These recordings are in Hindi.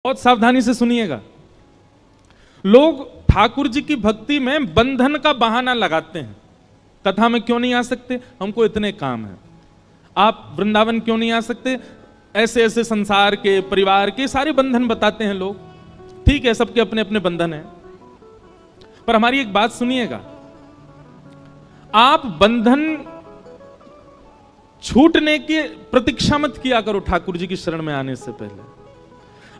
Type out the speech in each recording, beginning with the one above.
बहुत सावधानी से सुनिएगा। लोग ठाकुर जी की भक्ति में बंधन का बहाना लगाते हैं। कथा में क्यों नहीं आ सकते? हमको इतने काम हैं। आप वृंदावन क्यों नहीं आ सकते? ऐसे ऐसे संसार के, परिवार के सारे बंधन बताते हैं लोग। ठीक है, सबके अपने अपने बंधन हैं, पर हमारी एक बात सुनिएगा। आप बंधन छूटने की प्रतीक्षा मत किया करो ठाकुर जी की शरण में आने से पहले।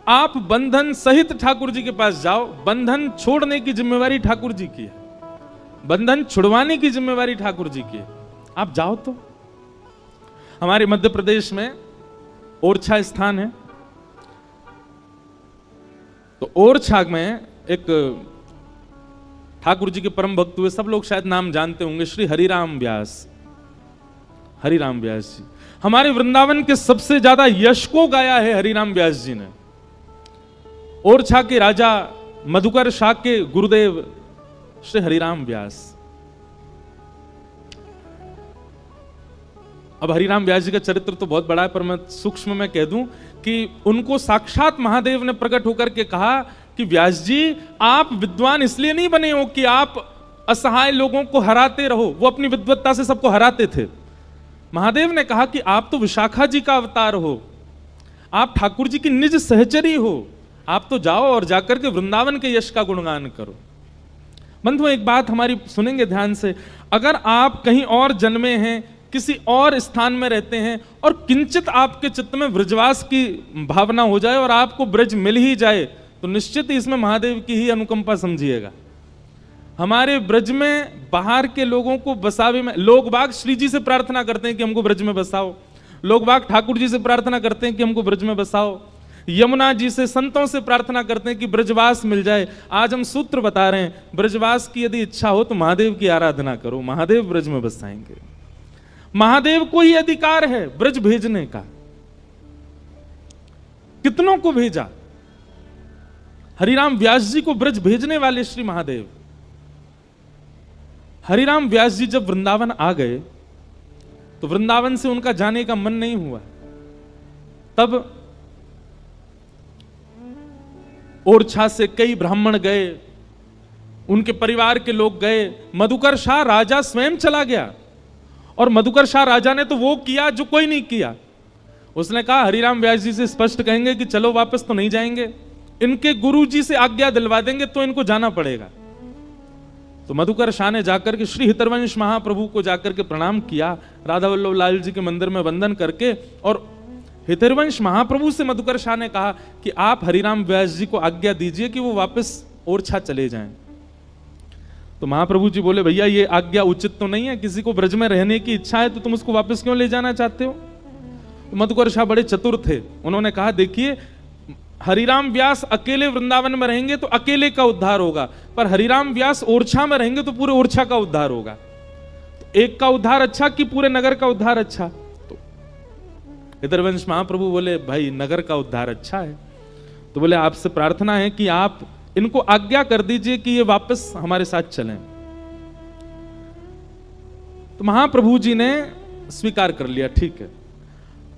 आप बंधन सहित ठाकुर जी के पास जाओ। बंधन छोड़ने की जिम्मेवारी ठाकुर जी की है, बंधन छुड़वाने की जिम्मेवारी ठाकुर जी की है। आप जाओ। तो हमारे मध्य प्रदेश में ओरछा स्थान है, तो ओरछा में एक ठाकुर जी के परम भक्त हुए, सब लोग शायद नाम जानते होंगे, श्री हरिराम व्यास। हरिराम व्यास जी हमारे वृंदावन के सबसे ज्यादा यश को गाया है हरिराम व्यास जी ने। ओरछा के राजा मधुकर शाह के गुरुदेव श्री हरिराम व्यास। अब हरिराम व्यास जी का चरित्र तो बहुत बड़ा है, पर मैं सूक्ष्म में कह दूं कि उनको साक्षात महादेव ने प्रकट होकर के कहा कि व्यास जी, आप विद्वान इसलिए नहीं बने हो कि आप असहाय लोगों को हराते रहो। वो अपनी विद्वत्ता से सबको हराते थे। महादेव ने कहा कि आप तो विशाखा जी का अवतार हो, आप ठाकुर जी की निज सहचरी हो। आप तो जाओ और जाकर के वृंदावन के यश का गुणगान करो। बंधुओं, एक बात हमारी सुनेंगे ध्यान से। अगर आप कहीं और जन्मे हैं, किसी और स्थान में रहते हैं, और किंचित आपके चित्त में ब्रजवास की भावना हो जाए और आपको ब्रज मिल ही जाए, तो निश्चित ही इसमें महादेव की ही अनुकंपा समझिएगा। हमारे ब्रज में बाहर के लोगों को बसावे में, लोग बाग श्री जी से प्रार्थना करते हैं कि हमको ब्रज में बसाओ। लोग बाग ठाकुर जी से प्रार्थना करते हैं कि हमको ब्रज में बसाओ। यमुना जी से, संतों से प्रार्थना करते हैं कि ब्रजवास मिल जाए। आज हम सूत्र बता रहे हैं, ब्रजवास की यदि इच्छा हो तो महादेव की आराधना करो, महादेव ब्रज में बसाएंगे। महादेव को ही अधिकार है ब्रज भेजने का। कितनों को भेजा? हरिराम व्यास जी को ब्रज भेजने वाले श्री महादेव। हरिराम व्यास जी जब वृंदावन आ गए तो वृंदावन से उनका जाने का मन नहीं हुआ। तब ओरछा से कई ब्राह्मण गए, उनके परिवार के लोग गए। मधुकर शाह राजा स्वयं चला गया, और मधुकर शाह राजा ने तो वो किया जो कोई नहीं किया। उसने कहा हरिराम व्यास जी से स्पष्ट कहेंगे कि चलो, वापस तो नहीं जाएंगे, इनके गुरु जी से आज्ञा दिलवा देंगे तो इनको जाना पड़ेगा। तो मधुकर शाह ने जाकर के श्री हितरवंश महाप्रभु को जाकर के प्रणाम किया, राधा वल्लभ लाल जी के मंदिर में वंदन करके। और हितरवंश महाप्रभु से मधुकर शाह ने कहा कि आप हरिराम व्यास जी को आज्ञा दीजिए कि वो वापस ओरछा चले जाएं। तो महाप्रभु जी बोले, भैया ये आज्ञा उचित तो नहीं है, किसी को ब्रज में रहने की इच्छा है तो तुम उसको वापस क्यों ले जाना चाहते हो? तो मधुकर शाह बड़े चतुर थे, उन्होंने कहा देखिए, हरिराम व्यास अकेले वृंदावन में रहेंगे तो अकेले का उद्धार होगा, पर हरिराम व्यास ओरछा में रहेंगे तो पूरे ओरछा का उद्धार होगा। तो एक का उद्धार अच्छा कि पूरे नगर का उद्धार अच्छा? तो हितरवंश महाप्रभु बोले, भाई नगर का उद्धार अच्छा है। तो बोले, आपसे प्रार्थना है कि आप इनको आज्ञा कर दीजिए कि ये वापस हमारे साथ चलें। तो महाप्रभु जी ने स्वीकार कर लिया, ठीक है,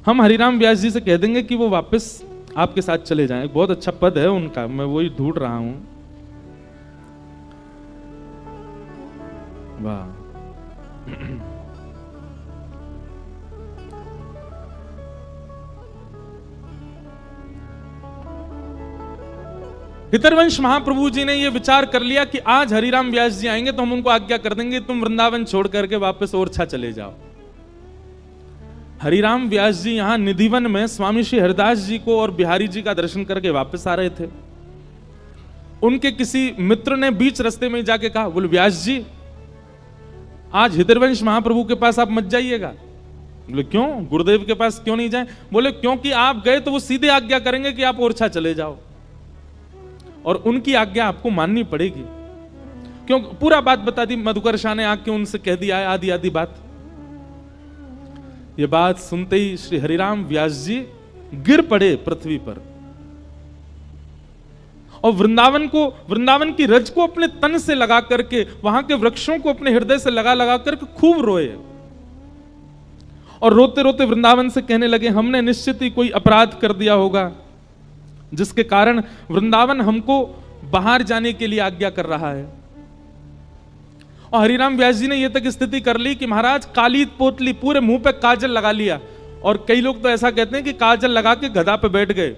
हम हरिराम व्यास जी से कह देंगे कि वो वापस आपके साथ चले जाएं। बहुत अच्छा पद है उनका, मैं वही ढूंढ रहा हूं। वाह। हितरवंश महाप्रभु जी ने यह विचार कर लिया कि आज हरिराम व्यास जी आएंगे तो हम उनको आज्ञा कर देंगे, तुम वृंदावन छोड़ करके वापस ओरछा चले जाओ। हरिराम व्यास जी यहां निधिवन में स्वामी श्री हरिदास जी को और बिहारी जी का दर्शन करके वापस आ रहे थे। उनके किसी मित्र ने बीच रास्ते में जाके कहा, बोले व्यास जी, आज हितरवंश महाप्रभु के पास आप मत जाइएगा। बोले क्यों? गुरुदेव के पास क्यों नहीं जाएं? बोले क्योंकि आप गए तो वो सीधे आज्ञा करेंगे कि आप ओरछा चले जाओ, और उनकी आज्ञा आपको माननी पड़ेगी। क्यों? पूरा बात बता दी मधुकर शाह ने, आके उनसे कह दिया आदि आदि बात। ये बात सुनते ही श्री हरिराम व्यास जी गिर पड़े पृथ्वी पर, और वृंदावन की रज को अपने तन से लगा करके, वहां के वृक्षों को अपने हृदय से लगा लगा करके खूब रोए। और रोते रोते वृंदावन से कहने लगे, हमने निश्चित ही कोई अपराध कर दिया होगा, जिसके कारण वृंदावन हमको बाहर जाने के लिए आज्ञा कर रहा है। और हरिराम व्यास जी ने यह तक स्थिति कर ली कि महाराज काली पोतली, पूरे मुंह पे काजल लगा लिया, और कई लोग तो ऐसा कहते हैं कि काजल लगा के गधा पे बैठ गए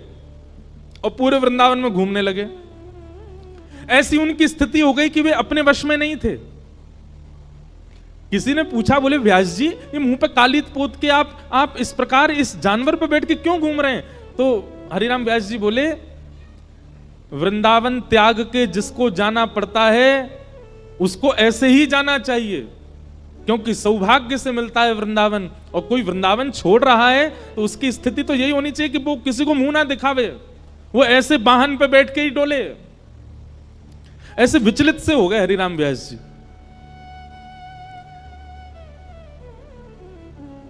और पूरे वृंदावन में घूमने लगे। ऐसी उनकी स्थिति हो गई कि वे अपने वश में नहीं थे। किसी ने पूछा, बोले व्यास जी ये मुंह पे काली पोत के आप इस प्रकार इस जानवर पे बैठ के क्यों घूम रहे हैं? तो हरिराम व्यास जी बोले, वृंदावन त्याग के जिसको जाना पड़ता है उसको ऐसे ही जाना चाहिए, क्योंकि सौभाग्य से मिलता है वृंदावन। और कोई वृंदावन छोड़ रहा है तो उसकी स्थिति तो यही होनी चाहिए कि वो किसी को मुंह ना दिखावे, वो ऐसे वाहन पे बैठ के ही डोले। ऐसे विचलित से हो गए हरिराम व्यास जी।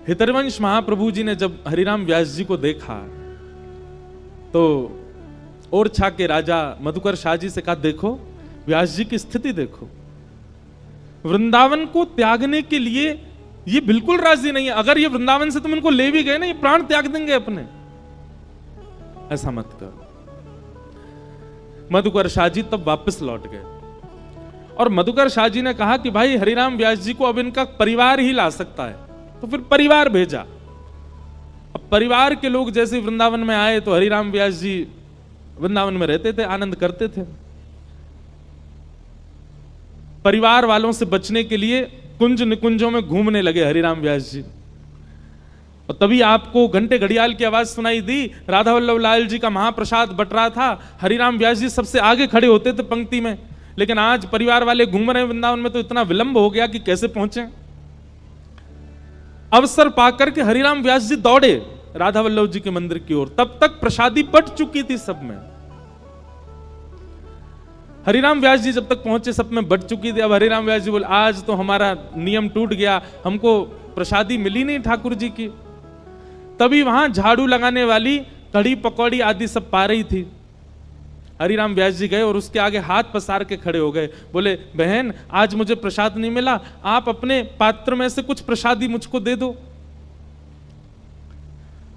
हितरवंश महाप्रभु जी ने जब हरिराम व्यास जी को देखा तो ओरछा के राजा मधुकर शाह जी से कहा, देखो व्यास जी की स्थिति देखो, वृंदावन को त्यागने के लिए ये बिल्कुल राजी नहीं है। अगर ये वृंदावन से तुम इनको ले भी गए ना, ये प्राण त्याग देंगे अपने, ऐसा मत करो। मधुकर शाह जी तब वापस लौट गए और मधुकर शाह जी ने कहा कि भाई हरिराम व्यास जी को अब इनका परिवार ही ला सकता है, तो फिर परिवार भेजा। अब परिवार के लोग जैसे वृंदावन में आए तो हरिराम व्यास जी वृंदावन में रहते थे, आनंद करते थे। परिवार वालों से बचने के लिए कुंज निकुंजों में घूमने लगे हरिराम व्यास जी। और तभी आपको घंटे घड़ियाल की आवाज सुनाई दी, राधा वल्लभ लाल जी का महाप्रसाद बट रहा था। हरिराम व्यास जी सबसे आगे खड़े होते थे पंक्ति में, लेकिन आज परिवार वाले घूम रहे हैं वृंदावन में तो इतना विलंब हो गया कि कैसे पहुंचे। अवसर पाकर के हरिराम व्यास जी दौड़े राधा वल्लभ जी के मंदिर की ओर। तब तक प्रसादी बट चुकी थी सब में। हरिराम व्यास जी जब तक पहुंचे सब में बट चुकी थी। अब हरिराम व्यास जी बोले, आज तो हमारा नियम टूट गया, हमको प्रसादी मिली नहीं ठाकुर जी की। तभी वहां झाड़ू लगाने वाली कढ़ी पकौड़ी आदि सब पा रही थी। हरिराम व्यास जी गए और उसके आगे हाथ पसार के खड़े हो गए, बोले बहन आज मुझे प्रसाद नहीं मिला, आप अपने पात्र में से कुछ प्रसादी मुझको दे दो।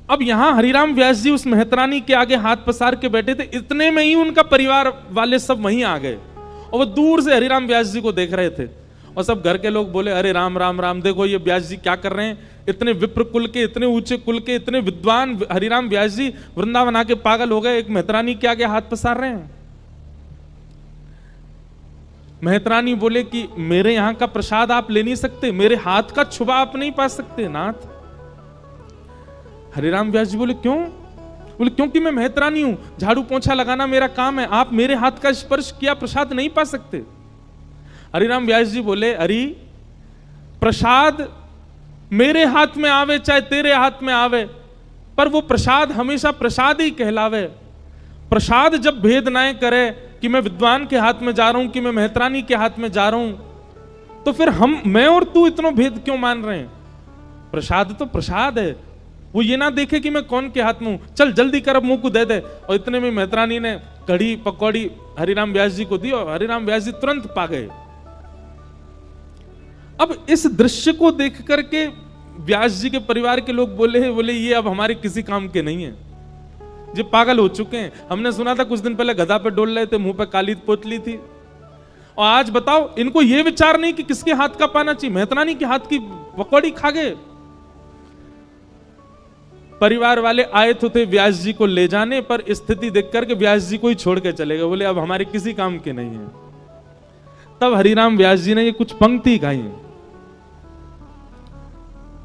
अब यहां हरिराम व्यास जी उस मेहतरानी के आगे हाथ पसार के बैठे थे, इतने में ही उनका परिवार वाले सब वहीं आ गए और वो दूर से हरिराम व्यास जी को देख रहे थे। और सब घर के लोग बोले, अरे राम राम राम, देखो ये व्यास जी क्या कर रहे हैं, इतने विप्र कुल के, इतने ऊंचे कुल के, इतने विद्वान हरिराम व्यास जी वृंदावन आके पागल हो गए, एक मेहतरानी के आगे हाथ पसार रहे हैं। मेहतरानी बोले कि मेरे यहां का प्रसाद आप ले नहीं सकते, मेरे हाथ का छुबा आप नहीं पा सकते नाथ। हरिराम व्यास जी बोले क्यों? बोले क्योंकि मैं मेहतरानी हूं, झाड़ू पोंछा लगाना मेरा काम है, आप मेरे हाथ का स्पर्श किया प्रसाद नहीं पा सकते। हरिराम व्यास जी बोले, अरे प्रसाद मेरे हाथ में आवे चाहे तेरे हाथ में आवे, पर वो प्रसाद हमेशा प्रसाद ही कहलावे। प्रसाद जब भेद ना करे कि मैं विद्वान के हाथ में जा रहा हूं कि मैं मेहतरानी के हाथ में जा रहा हूं, तो फिर मैं और तू इतना भेद क्यों मान रहे हैं? प्रसाद तो प्रसाद है, वो ये ना देखे कि मैं कौन के हाथ में हूं, चल जल्दी कर अब मुंह को दे दे। और इतने में मेहतरानी ने कढ़ी पकौड़ी हरिराम व्यास जी को दी और हरिराम व्यास जी तुरंत पा गए। अब इस दृश्य को देख करके व्यास जी के परिवार के लोग बोले ये अब हमारे किसी काम के नहीं है, ये पागल हो चुके हैं। हमने सुना था कुछ दिन पहले गधा पे डोल रहे थे, मुंह पे काली पोतली थी, और आज बताओ इनको ये विचार नहीं कि किसके हाथ का पाना चाहिए, मेहतरानी के हाथ की पकौड़ी खा गए। परिवार वाले आए तो थे व्यास जी को ले जाने, पर स्थिति देख करके व्यास जी को ही छोड़ के चले गए, बोले अब हमारे किसी काम के नहीं है। तब हरिराम व्यास जी ने ये कुछ पंक्ति गाई,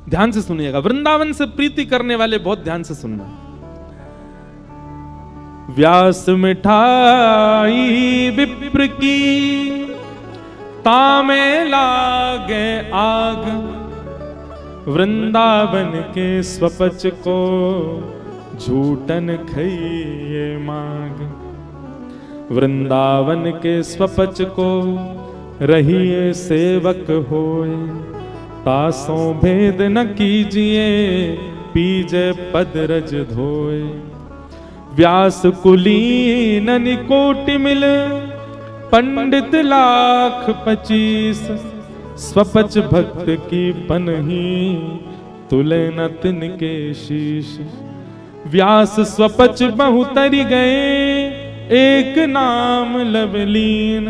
ध्यान से सुनिएगा, वृंदावन से प्रीति करने वाले बहुत ध्यान से सुनना। व्यास मिठाई विप्र की तामे लागे आग, वृंदावन के स्वपच को झूठन खइए माग। वृंदावन के स्वपच को रहिए सेवक होए, तासों भेद न कीजिए पीजे पद रज धोए। व्यास कुलीन निकोटि मिल पंडित लाख 25, स्वपच भक्त की पनही तुले न तिनके शीश। व्यास स्वपच बहु तरि गए, एक नाम लवलीन।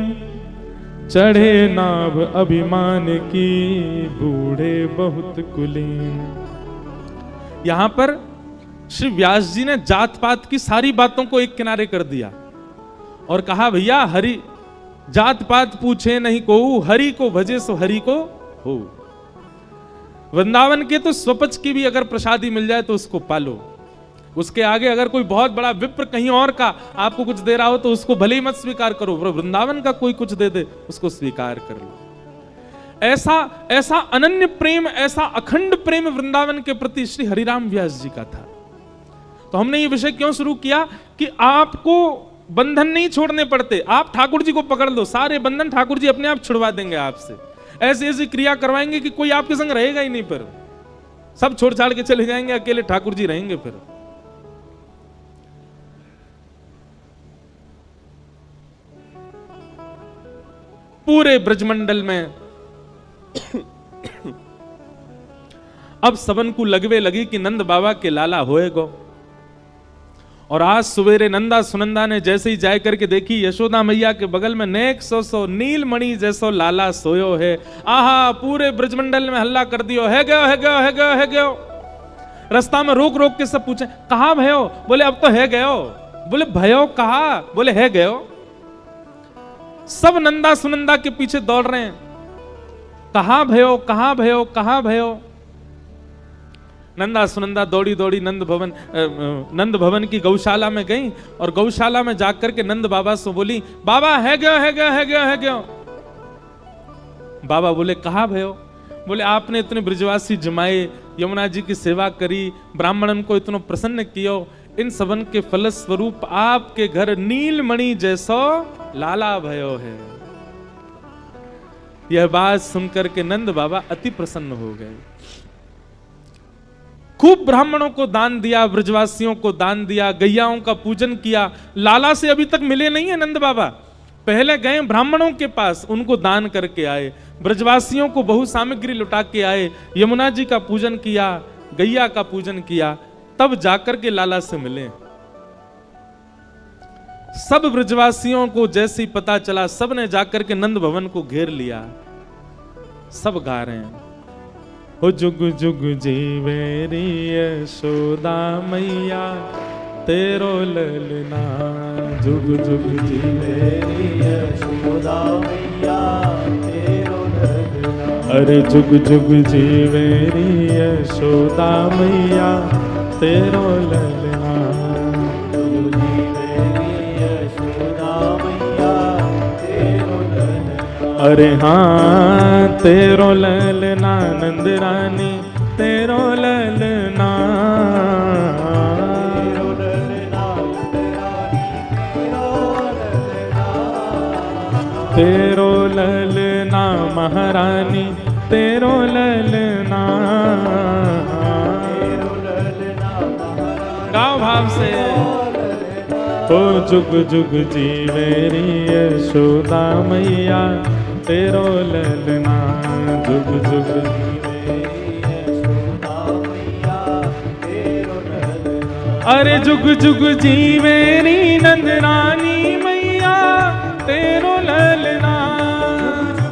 चढ़े नाभ अभिमान की, बूढ़े बहुत कुलीन। यहां पर श्री व्यास जी ने जात पात की सारी बातों को एक किनारे कर दिया और कहा भैया हरि जात पात पूछे नहीं को, हरि को भजे सो हरि को हो। वृंदावन के तो स्वपच की भी अगर प्रसादी मिल जाए तो उसको पालो। उसके आगे अगर कोई बहुत बड़ा विप्र कहीं और का आपको कुछ दे रहा हो तो उसको भले ही मत स्वीकार करो, वृंदावन का कोई कुछ दे दे उसको स्वीकार कर लो। ऐसा अनन्य प्रेम, ऐसा अखंड प्रेम वृंदावन के प्रति श्री हरिराम व्यास जी का था। तो हमने ये विषय क्यों शुरू किया कि आपको बंधन नहीं छोड़ने पड़ते, आप ठाकुर जी को पकड़ लो, सारे बंधन ठाकुर जी अपने आप छुड़वा देंगे आपसे। ऐसी ऐसी क्रिया करवाएंगे कि कोई आपके संग रहेगा ही नहीं, फिर सब छोड़ छाड़ के चले जाएंगे, अकेले ठाकुर जी रहेंगे। फिर पूरे ब्रजमंडल में अब सबन को लगवे लगी कि नंद बाबा के लाला होएगो। और आज सवेरे नंदा सुनंदा ने जैसे ही जाए करके देखी यशोदा मैया के बगल में नेक सो नीलमणि जैसो लाला सोयो है। आहा, पूरे ब्रजमंडल में हल्ला कर दियो, है गयो है गयो है गयो है गयो। रास्ता में रोक रोक के सब पूछे कहां भयो, बोले अब तो है गयो। बोले भयो कहा, बोले है गयो। सब नंदा सुनंदा के पीछे दौड़ रहे हैं, कहां भयो कहां भयो कहां भयो। नंदा सुनंदा दौड़ी दौड़ी नंद भवन की गौशाला में गई और गौशाला में जाकर के नंद बाबा से बोली, बाबा है गयो है गयो है गयो है गयो। बाबा बोले कहां भयो, बोले आपने इतने ब्रजवासी जमाए, यमुना जी की सेवा करी, ब्राह्मणन को इतना प्रसन्न कियो, इन सबन के फलस्वरूप आपके घर नीलमणि जैसो लाला भयो है। यह बात सुनकर के नंद बाबा अति प्रसन्न हो गए। खूब ब्राह्मणों को दान दिया, ब्रजवासियों को दान दिया, गैयाओं का पूजन किया। लाला से अभी तक मिले नहीं है नंद बाबा, पहले गए ब्राह्मणों के पास, उनको दान करके आए, ब्रजवासियों को बहु सामग्री लुटा के आए, यमुना जी का पूजन किया, गैया का पूजन किया, तब जाकर के लाला से मिले। सब ब्रजवासियों को जैसे ही पता चला, सब ने जाकर के नंद भवन को घेर लिया। सब गा रहे हैं, हो जुग जुग जीवे री यशोदा मैया तेरो ललना, जुग जुग जीवे री यशोदा मैया तेरो ललना। अरे जुग जुग जीवे री यशोदा मैया तेरो ललना, जुग जीवे री यशोदा मैया तेरो ललना। अरे हाँ तेरो ललना नंद रानी तेरो ललना, तेरो ललना महारानी तेरो ललना। गाओ भाव से, ओ जुग जुग जीवे री यशोदा मैया तेरो ललना, जुग जुग जीवे री यशोदा मैया तेरो ललना। अरे जुग जुग जीवे री नंद रानी मैया तेरो ललना,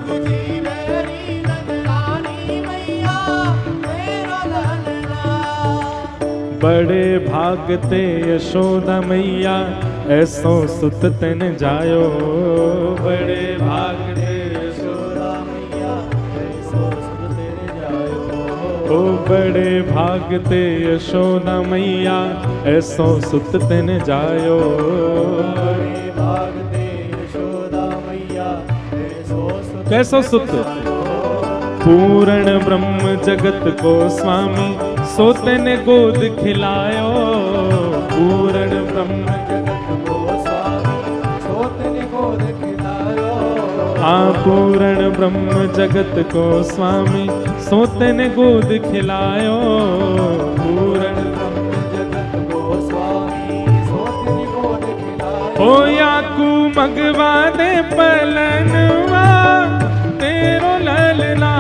जुग जुग जीवे री नंद रानी मैया तेरो ललना। बड़े भागते यशोदा मैया ऐसो सुत तन जायो, बड़े भागते यशोदा मैया ऐसो सुत तन जायो। ओ बड़े भागते यशोदा मैया ऐसो सुत तन जायो, बड़े भागते यशोदा मैया ऐसो सुत। कैसो सुत, पूर्ण ब्रह्म जगत को स्वामी सोते ने गोद खिलायो, पूर्ण ब्रह्म जगत को स्वामी सोते ने गोद खिलायो। हाँ पूर्ण ब्रह्म जगत को स्वामी सोते ने गोद खिलायो, पूर्ण ब्रह्म जगत को स्वामी सोते ने गोद खिलायो। ओ याकू मगवा दे पलनवा तेरो ललना,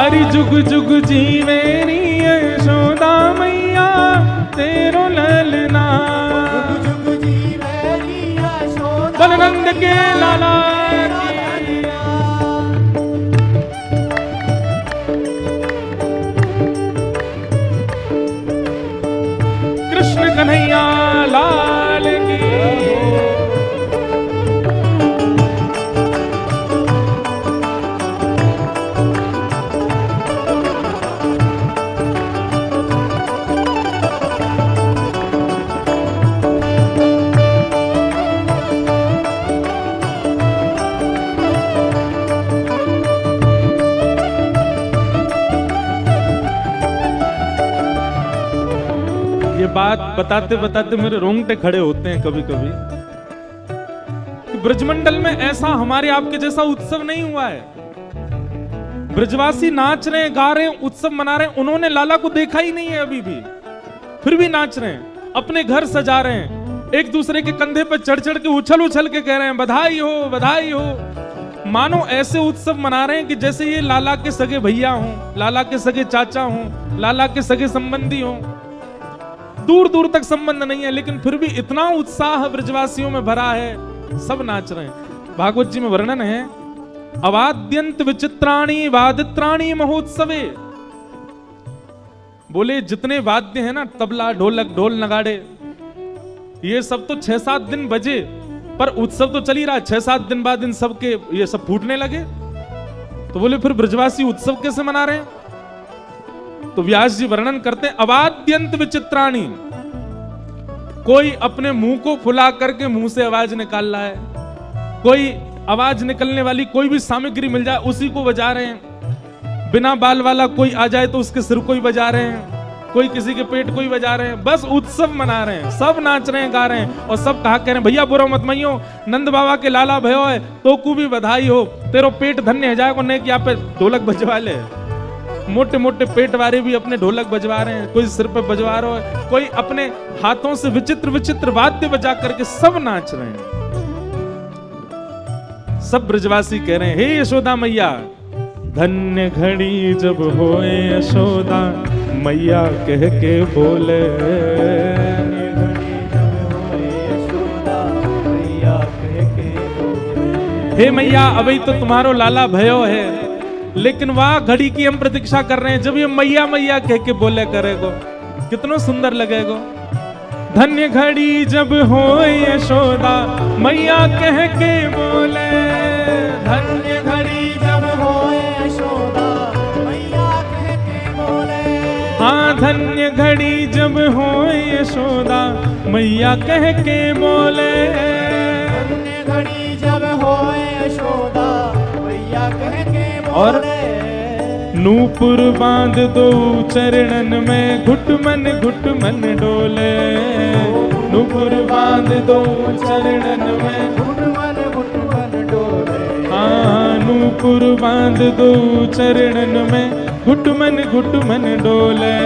अरे जुग जुग जीवेरी यशोदा मैया तेरो ललना, जुग जुग जीवेरी यशोदा बलनंद के लाला की। कृष्ण कन्हैया लाल की। ये बात बताते बताते मेरे रोंगटे खड़े होते हैं कभी कभी कि ब्रजमंडल में ऐसा हमारे आपके जैसा उत्सव नहीं हुआ है। ब्रजवासी नाच रहे हैं, गा रहे हैं, उत्सव मना रहे हैं, उन्होंने लाला को देखा ही नहीं है अभी भी, फिर भी नाच रहे हैं, अपने घर सजा रहे हैं, एक दूसरे के कंधे पर चढ़ चढ़ के उछल उछल के कह रहे हैं बधाई हो बधाई हो। मानो ऐसे उत्सव मना रहे हैं कि जैसे ये लाला के सगे भैया हों, लाला के सगे चाचा हों, लाला के सगे संबंधी हों। दूर दूर तक संबंध नहीं है, लेकिन फिर भी इतना उत्साह ब्रजवासियों में भरा है, सब नाच रहे हैं। भागवत जी में वर्णन है, अवाद्यंत विचित्राणी वादित्राणी महोत्सवे। बोले जितने वाद्य हैं ना, तबला ढोलक ढोल नगाड़े, ये सब तो 6-7 दिन बजे, पर उत्सव तो चल ही रहा। 6-7 दिन बाद इन सब के ये सब फूटने लगे। तो बोले फिर ब्रजवासी उत्सव कैसे मना रहे हैं? तो व्यास जी वर्णन करते हैं, अवाद्यंत विचित्राणी। कोई अपने मुंह को फुला करके मुंह से आवाज निकाल रहा है, कोई आवाज निकलने वाली कोई भी सामग्री मिल जाए उसी को बजा रहे हैं। बिना बाल वाला कोई आ जाए तो उसके सिर को ही बजा रहे हैं, कोई किसी के पेट को ही बजा रहे हैं। बस उत्सव मना रहे हैं, सब नाच रहे हैं, गा रहे हैं, और सब कहा कह रहे हैं भैया बुरा मत मइयो, नंद बाबा के लाला भयो है तो को भी बधाई हो, तेरो पेट धन्य है जाएगा। नहीं कि यहाँ पे ढोलक बजवा ले, मोटे मोटे पेट वाले भी अपने ढोलक बजवा रहे हैं, कोई सिर पे बजवा रहा है, कोई अपने हाथों से विचित्र विचित्र वाद्य बजा करके सब नाच रहे हैं। सब ब्रजवासी कह रहे हैं हे यशोदा मैया, धन्य घड़ी जब होए यशोदा मैया कह के बोले। हे मैया अभी तो तुम्हारो लाला भयो है, लेकिन वाह घड़ी की हम प्रतीक्षा कर रहे हैं जब ये मैया मैया कह के बोले करेगो, कितना सुंदर लगेगो। धन्य घड़ी जब हो यशोदा मैया कह के बोले, धन्य घड़ी जब हो यशोदा मैया कह के बोले। हाँ धन्य घड़ी जब हो यशोदा मैया कह के बोले। धन्य घड़ी जब हो यशोदा मैया कह के बोले। और नूपुर बांध दो चरणन में घुटमन घुटमन डोले। नूपुर बांध दो चरणन में घुटमन घुटमन डोले। हाँ नूपुर बांध दो चरणन में घुटमन घुटमन डोले।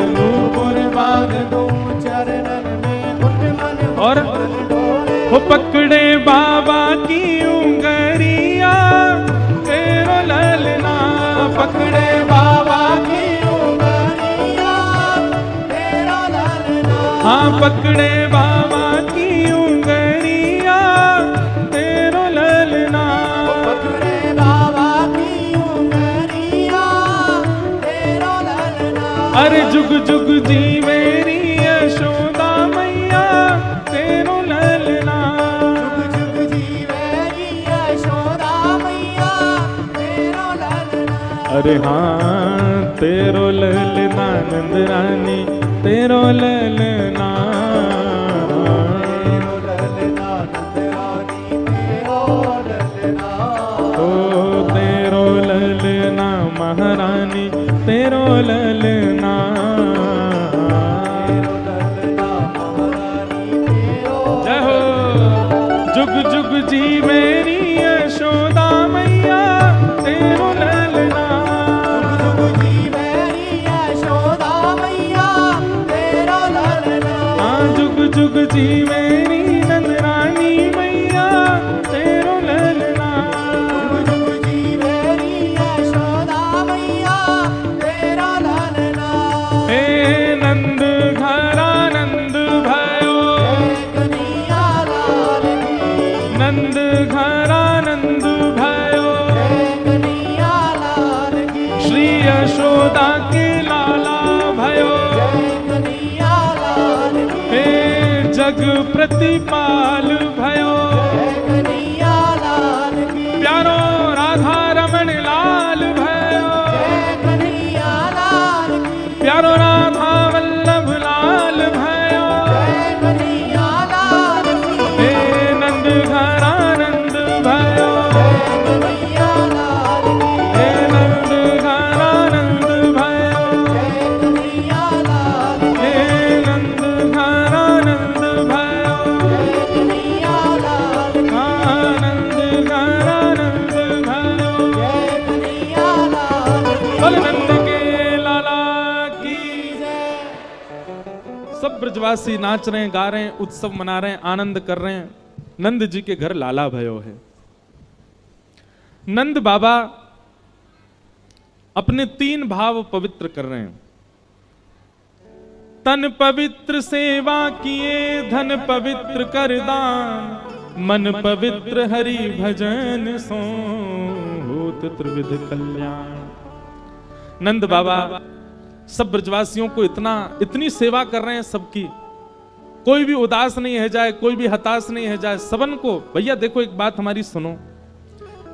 नूपुर बांध दो चरणन में घुटमन और डोले। वो पकड़े बाबा की उंगरिया तेरो ललना, पकड़े बाबा की उंगलियां तेरा ललना। हाँ पकड़े बाबा की उंगलियां तेरो ललना। पकड़े बाबा की उंगलियां तेरा ललना। अरे जुग जुग जी मेरी यशोदा मैया तेरो ललना। जुग जुग जी मेरी यशोदा मैया तेरा ललना। अरे हाँ तेरो ललना नंद रानी तेरो ललना। तेरो ललना नंद रानी तेरो ललना। ओ तेरो ललना महारानी तेरो ललना। तेरो ललना महारानी तेरो। जय हो। जुग जुग जी मेरी यशोदा मैया तेरो ललना। जुग जुग जी मेरी यशोदा मैया तेरा ललना। हाँ जुग जुग जी मेरी नंद रानी मैया तेरो ललना। जुग जुग जी मेरी यशोदा मैया जग प्रतिपाल भयो। जय कन्हैया लाल की। प्यारो राधा रमण लाल भयो। जय कन्हैया लाल की। प्यारो राधा वल्लभ लाल भयो। जय कन्हैया लाल की। हे नंद घर आनंद भयो। जय कन्हैया लाल की। हे नंद घर आनंद भयो। जय कन्हैया लाल की। हे नंद घर आनंद भयो। जय कन्हैया लाल की। आनंद घर आनंद भयो। जय कन्हैया लाल की। बोल नंद के लाला की। सब ब्रजवासी नाच रहे हैं, गा रहे हैं, उत्सव मना रहे हैं, आनंद कर रहे हैं। नंद जी के घर लाला भयो है। नंद बाबा अपने 3 भाव पवित्र कर रहे हैं। तन पवित्र सेवा किए, धन पवित्र कर दान, मन पवित्र हरि भजन सो होत त्रिविध कल्याण। नंद बाबा सब ब्रजवासियों को इतनी सेवा कर रहे हैं सबकी, कोई भी उदास नहीं है जाए, कोई भी हताश नहीं है जाए, सबन को। भैया देखो एक बात हमारी सुनो,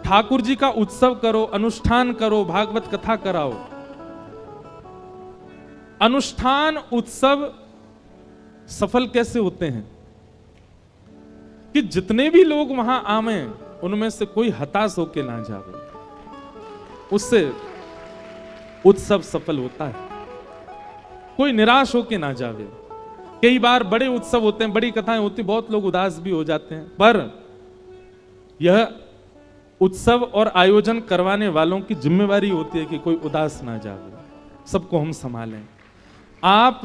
ठाकुर जी का उत्सव करो, अनुष्ठान करो, भागवत कथा कराओ। अनुष्ठान उत्सव सफल कैसे होते हैं कि जितने भी लोग वहां आवे उनमें से कोई हताश होके ना जावे, उससे उत्सव सफल होता है। कोई निराश होके ना जावे। कई बार बड़े उत्सव होते हैं, बड़ी कथाएं होती, बहुत लोग उदास भी हो जाते हैं, पर यह उत्सव और आयोजन करवाने वालों की जिम्मेवारी होती है कि कोई उदास ना जावे, सबको हम संभालें। आप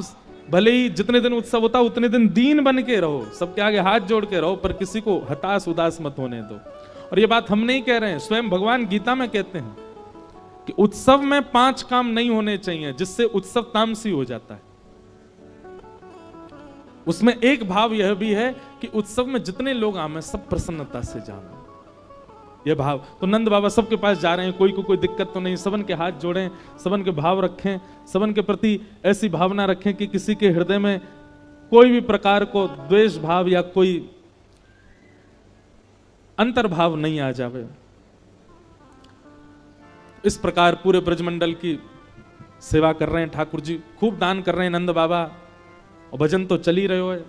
भले ही जितने दिन उत्सव होता उतने दिन दीन बन के रहो, सबके आगे हाथ जोड़ के रहो, पर किसी को हताश उदास मत होने दो। और ये बात हम नहीं कह रहे हैं, स्वयं भगवान गीता में कहते हैं कि उत्सव में 5 काम नहीं होने चाहिए जिससे उत्सव तामसी हो जाता है। उसमें एक भाव यह भी है कि उत्सव में जितने लोग आए सब प्रसन्नता से जाना, यह भाव। तो नंद बाबा सबके पास जा रहे हैं, कोई को कोई दिक्कत तो नहीं, सबन के हाथ जोड़ें, सबन के भाव रखें, सबन के प्रति ऐसी भावना रखें कि किसी के हृदय में कोई भी प्रकार को द्वेष भाव या कोई अंतर्भाव नहीं आ जावे। इस प्रकार पूरे ब्रजमंडल की सेवा कर रहे हैं ठाकुर जी, खूब दान कर रहे हैं नंद बाबा, और भजन तो चल ही रहे हो है।